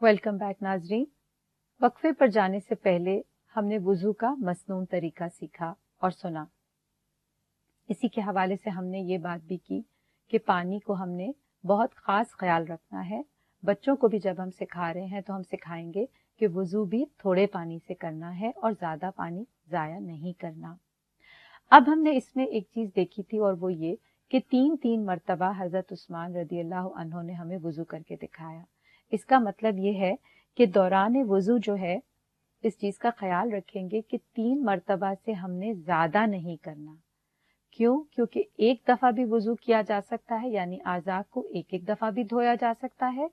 Welcome back नाजरीन। वक्फे पर जाने से पहले हमने वुजू का मसनून तरीका सीखा और सुना। इसी के हवाले से हमने ये बात भी की कि पानी को हमने बहुत ख़ास ख्याल रखना है। बच्चों को भी जब हम सिखा रहे हैं तो हम सिखाएंगे कि वुजू भी थोड़े पानी से करना है और ज़्यादा पानी ज़ाया नहीं करना। अब हमने इसमें एक चीज़ देखी थी और वो ये कि 3 मरतबा हज़रत उस्मान रदी अल्लाह अन्हु ने हमें वुजू करके दिखाया। इसका मतलब ये है कि दौरान वुजू जो है इस चीज़ का ख्याल रखेंगे कि 3 मरतबा से हमने ज़्यादा नहीं करना। क्यों? क्योंकि एक दफ़ा भी वुजू किया जा सकता है, यानी आज़ा को एक दफ़ा भी धोया जा सकता है,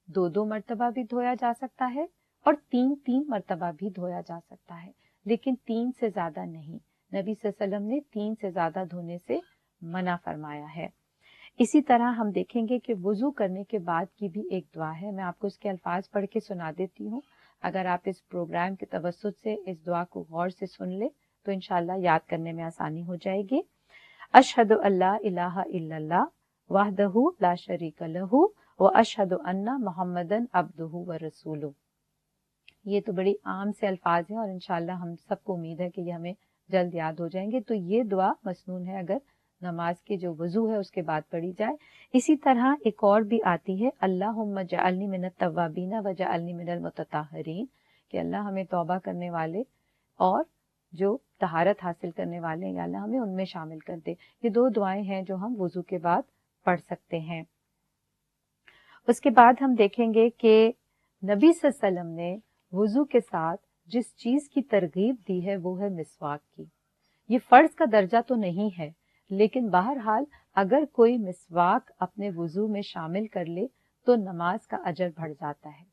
2 मरतबा भी धोया जा सकता है और 3 मरतबा भी धोया जा सकता है, लेकिन 3 से ज़्यादा नहीं। नबी सल्लल्लाहु अलैहि वसल्लम ने 3 से ज़्यादा धोने से मना फरमाया है। इसी तरह हम देखेंगे कि वुजू करने के बाद की भी एक दुआ है। मैं आपको इसके अल्फाज पढ़ के सुना देती हूँ। अगर आप इस प्रोग्राम के तवस्सुत से इस दुआ को गौर से सुन ले तो इंशाल्लाह याद करने में आसानी हो जाएगी। अशहदु अल्ला इलाहा इल्लल्लाह वहदहु ला शरीका लहू व अशहदु अन्ना मुहम्मदन अब्दुहु व रसूलुहु। ये तो बड़ी आम से अल्फाज हैं और इंशाल्लाह हम सबको उम्मीद है कि ये हमें जल्द याद हो जाएंगे। तो ये दुआ मसनून है, अगर नमाज के जो वजू है उसके बाद पढ़ी जाए। इसी तरह एक और भी आती है, अल्लाहुम्मा जअलनी मिनत तव्वाबीना व जअलनी मिनल मुतताहरीन, कि अल्लाह हमें तौबा करने वाले और जो तहारत हासिल करने वाले हैं, या अल्लाह हमें उनमें शामिल कर दे। ये 2 दुआएं हैं जो हम वजू के बाद पढ़ सकते हैं। उसके बाद हम देखेंगे कि नबी सल्लल्लाहु अलैहि वसल्लम ने वजू के साथ जिस चीज की तरगीब दी है वो है मिसवाक की। ये फर्ज का दर्जा तो नहीं है, लेकिन बहरहाल अगर कोई मिसवाक अपने वुजू में शामिल कर ले तो नमाज का अजर बढ़ जाता है,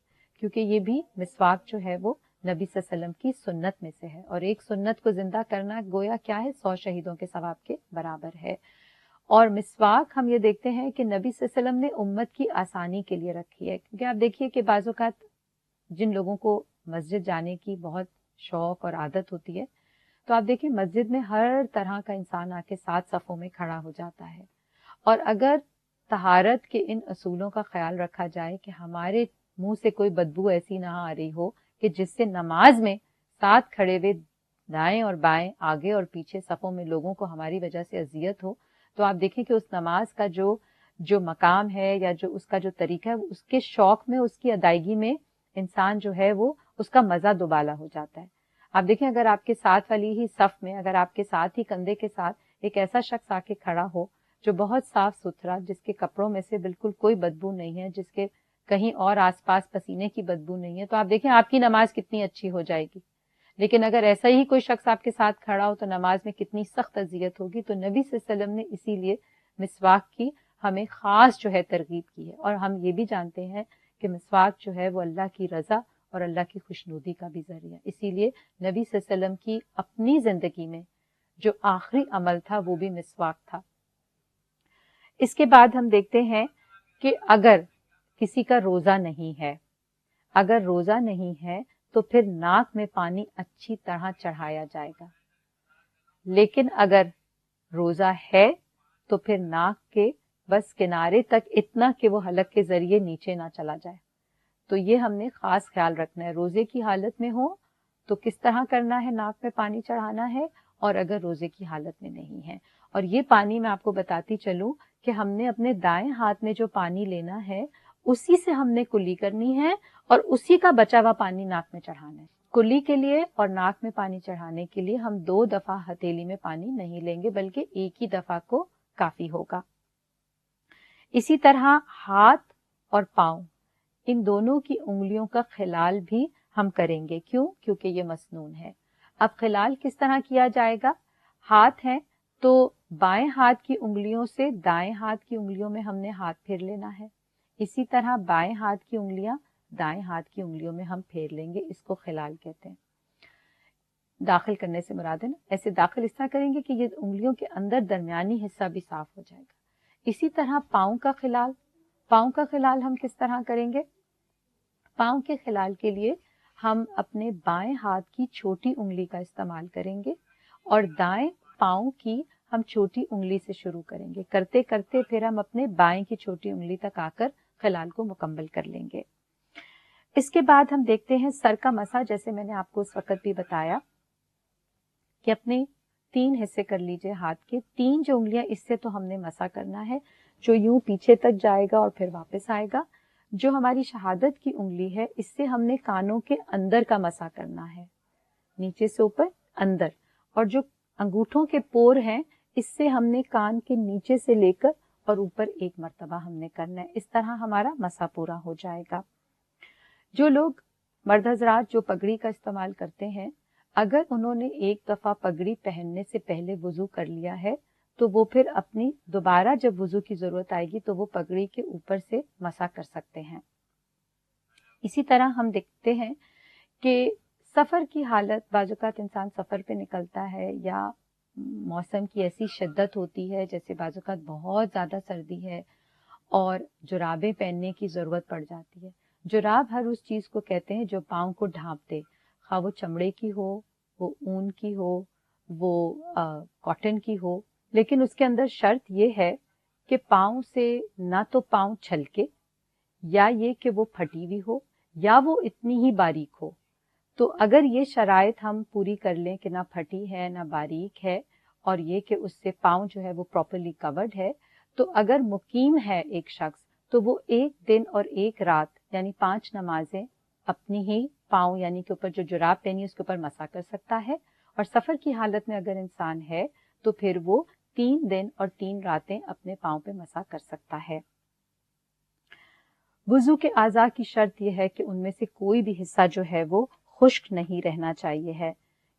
क्योंकि ये भी मिसवाक जो है वो नबी सल्लल्लाहु अलैहि वसल्लम की सुन्नत में से है और एक सुन्नत को जिंदा करना गोया क्या है, 100 शहीदों के सवाब के बराबर है। और मिसवाक हम ये देखते हैं कि नबी सल्लल्लाहु अलैहि वसल्लम ने उम्मत की आसानी के लिए रखी है, क्योंकि आप देखिए कि बाज़ औक़ात जिन लोगों को मस्जिद जाने की बहुत शौक और आदत होती है, तो आप देखिए मस्जिद में हर तरह का इंसान आके 7 सफ़ों में खड़ा हो जाता है। और अगर तहारत के इन असूलों का ख्याल रखा जाए कि हमारे मुंह से कोई बदबू ऐसी ना आ रही हो कि जिससे नमाज में साथ खड़े हुए दाएं और बाएं, आगे और पीछे सफ़ों में लोगों को हमारी वजह से अजियत हो, तो आप देखें कि उस नमाज का जो मकाम है या जो उसका जो तरीका है, उसके शौक में, उसकी अदायगी में इंसान जो है वो उसका मजा दुबाला हो जाता है। आप देखें, अगर आपके साथ वाली ही सफ में, अगर आपके साथ ही कंधे के साथ एक ऐसा शख्स आके खड़ा हो जो बहुत साफ सुथरा, जिसके कपड़ों में से बिल्कुल कोई बदबू नहीं है, जिसके कहीं और आसपास पसीने की बदबू नहीं है, तो आप देखें आपकी नमाज कितनी अच्छी हो जाएगी। लेकिन अगर ऐसा ही कोई शख्स आपके साथ खड़ा हो तो नमाज में कितनी सख्त अजियत होगी। तो नबी सल्लल्लाहु अलैहि वसल्लम ने इसीलिए मिसवाक की हमें खास जो है तरगीब की है। और हम ये भी जानते हैं कि मिसवाक जो है वो अल्लाह की रजा और अल्लाह की खुशनुदी का भी जरिया। इसीलिए नबी सल्लल्लाहु अलैहि वसल्लम की अपनी जिंदगी में जो आखिरी अमल था वो भी मिसवाक था। इसके बाद हम देखते हैं कि अगर किसी का रोजा नहीं है, अगर रोजा नहीं है तो फिर नाक में पानी अच्छी तरह चढ़ाया जाएगा। लेकिन अगर रोजा है तो फिर नाक के बस किनारे तक, इतना कि वो हलक के जरिए नीचे ना चला जाए। तो ये हमने खास ख्याल रखना है। रोजे की हालत में हो तो किस तरह करना है, नाक में पानी चढ़ाना है, और अगर रोजे की हालत में नहीं है। और ये पानी मैं आपको बताती चलूं कि हमने अपने दाएं हाथ में जो पानी लेना है उसी से हमने कुल्ली करनी है और उसी का बचा हुआ पानी नाक में चढ़ाना है। कुल्ली के लिए और नाक में पानी चढ़ाने के लिए हम 2 दफा हथेली में पानी नहीं लेंगे, बल्कि एक ही दफा को काफी होगा। इसी तरह हाथ और पांव, इन दोनों की उंगलियों का खिलाल भी हम करेंगे। क्यों? क्योंकि ये मसनून है। अब खिलाल किस तरह किया जाएगा? हाथ है तो बाएं हाथ की उंगलियों से दाएं हाथ की उंगलियों में हमने हाथ फेर लेना है। इसी तरह बाएं हाथ की उंगलियां दाएं हाथ की उंगलियों में हम फेर लेंगे। इसको खिलाल कहते हैं। दाखिल करने से मुराद है ना, ऐसे दाखिल इस तरह करेंगे कि ये उंगलियों के अंदर दरमियानी हिस्सा भी साफ हो जाएगा। इसी तरह पाँव का खिलाल, पाँव का खिलाल हम किस तरह करेंगे? पाँव के खिलाल के लिए हम अपने बाएं हाथ की छोटी उंगली का इस्तेमाल करेंगे और दाएं पाँव की हम छोटी उंगली से शुरू करेंगे। करते करते फिर हम अपने बाएं की छोटी उंगली तक आकर खिलाल को मुकम्मल कर लेंगे। इसके बाद हम देखते हैं सर का मसा। जैसे मैंने आपको उस वक्त भी बताया कि अपने 3 हिस्से कर लीजिए हाथ के, 3 जो उंगलियां इससे तो हमने मसा करना है, जो यूं पीछे तक जाएगा और फिर वापस आएगा। जो हमारी शहादत की उंगली है इससे हमने कानों के अंदर का मसा करना है, नीचे से ऊपर अंदर। और जो अंगूठों के पोर हैं इससे हमने कान के नीचे से लेकर और ऊपर एक मर्तबा हमने करना है। इस तरह हमारा मसा पूरा हो जाएगा। जो लोग मर्द हजरात जो पगड़ी का इस्तेमाल करते हैं, अगर उन्होंने एक दफा पगड़ी पहनने से पहले वुजू कर लिया है तो वो फिर अपनी दोबारा जब वुजू की जरूरत आएगी तो वो पगड़ी के ऊपर से मसा कर सकते हैं। इसी तरह हम देखते हैं कि सफर की हालत, बाजुकात इंसान सफर पे निकलता है या मौसम की ऐसी शिद्दत होती है, जैसे बाजुकात बहुत ज्यादा सर्दी है और जुराबें पहनने की जरूरत पड़ जाती है। जुराब हर उस चीज को कहते हैं जो पाँव को ढांप दे, खा वो चमड़े की हो, वो ऊन की हो, वो कॉटन की हो, लेकिन उसके अंदर शर्त ये है कि पाँव से ना तो पाँव छलके, या ये कि वो फटी हुई हो, या वो इतनी ही बारीक हो। तो अगर ये शराइत हम पूरी कर लें कि ना फटी है ना बारीक है और ये कि उससे पाँव जो है वो प्रॉपरली कवर्ड है, तो अगर मुकीम है एक शख्स तो वो 1 दिन और 1 रात यानी 5 नमाजें अपनी ही पाँव यानी कि ऊपर जो जुराब पहनी उसके ऊपर मसा कर सकता है। और सफर की हालत में अगर इंसान है तो फिर वो 3 दिन और 3 रातें अपने पाँव पे मसा कर सकता है। वुजू के आज़ा की शर्त यह है कि उनमें से कोई भी हिस्सा जो है वो खुश्क नहीं रहना चाहिए है।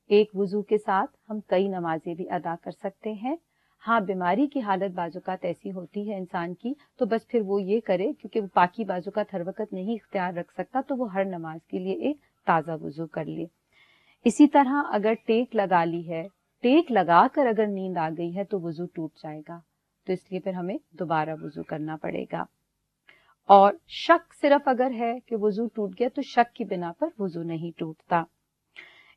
एक वुजू के साथ हम कई नमाजें भी अदा कर सकते हैं। हाँ, बीमारी की हालत बाजुकात ऐसी होती है इंसान की, तो बस फिर वो ये करे, क्योंकि वो पाकी बाजुकात हर वक्त नहीं इख्तियार रख सकता, तो वो हर नमाज के लिए एक ताज़ा वुजू कर ले। इसी तरह अगर टेक लगा ली है, टेक लगाकर अगर नींद आ गई है तो वुजू टूट जाएगा, तो इसलिए फिर हमें दोबारा वुजू करना पड़ेगा। और शक सिर्फ अगर है कि वुजू टूट गया तो शक की बिना पर वुजू नहीं टूटता।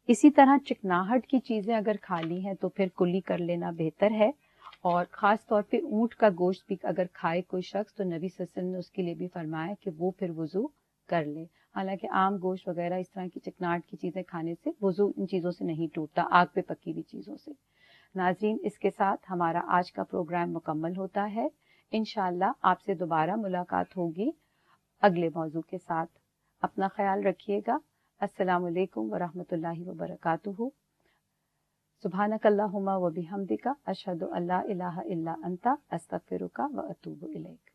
इसी तरह चिकनाहट की चीजें अगर खा ली हैं तो फिर कुली कर लेना बेहतर है। और खास तौर पे ऊंट का गोश्त भी अगर खाए कोई शख्स तो नबी सल्लल्लाहु अलैहि वसल्लम ने उसके लिए भी फरमाया कि वो फिर वुजू कर ले। हालांकि आम गोश्त वगैरह इस तरह की चिकनाहट की चीजें खाने से वुजू इन चीजों से नहीं टूटता, आग पे पकी हुई चीजों से। नाज़रीन, इसके साथ हमारा आज का प्रोग्राम मुकम्मल होता है। इंशाअल्लाह आपसे दोबारा मुलाकात होगी अगले मौजू के साथ। अपना ख्याल रखिएगा। अस्सलामु अलैकुम वरहमतुल्लाहि वबरकातुहू। सुब्हानकल्लाहुम्मा व बिहम्दिका अशहदु अल्ला इलाहा इल्ला अंता अस्तगफिरुका व अतूबु इलैक।